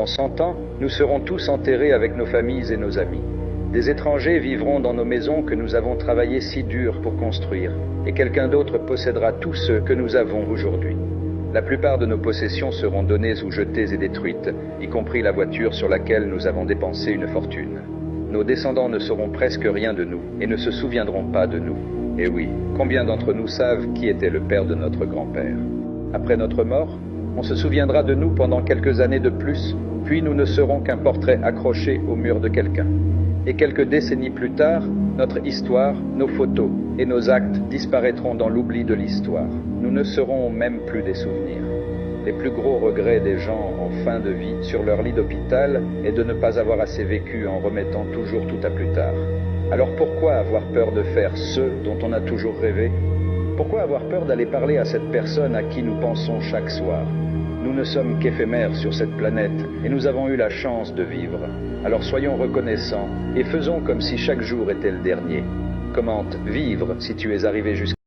Dans 100 ans, nous serons tous enterrés avec nos familles et nos amis. Des étrangers vivront dans nos maisons que nous avons travaillé si dur pour construire, et quelqu'un d'autre possédera tous ceux que nous avons aujourd'hui. La plupart de nos possessions seront données ou jetées et détruites, y compris la voiture sur laquelle nous avons dépensé une fortune. Nos descendants ne sauront presque rien de nous et ne se souviendront pas de nous. Et oui, combien d'entre nous savent qui était le père de notre grand-père? Après notre mort, on se souviendra de nous pendant quelques années de plus, puis nous ne serons qu'un portrait accroché au mur de quelqu'un. Et quelques décennies plus tard, notre histoire, nos photos et nos actes disparaîtront dans l'oubli de l'histoire. Nous ne serons même plus des souvenirs. Les plus gros regrets des gens en fin de vie sur leur lit d'hôpital est de ne pas avoir assez vécu en remettant toujours tout à plus tard. Alors pourquoi avoir peur de faire ce dont on a toujours rêvé? Pourquoi avoir peur d'aller parler à cette personne à qui nous pensons chaque soir? Nous ne sommes qu'éphémères sur cette planète et nous avons eu la chance de vivre. Alors soyons reconnaissants et faisons comme si chaque jour était le dernier. Commente vivre si tu es arrivé jusqu'à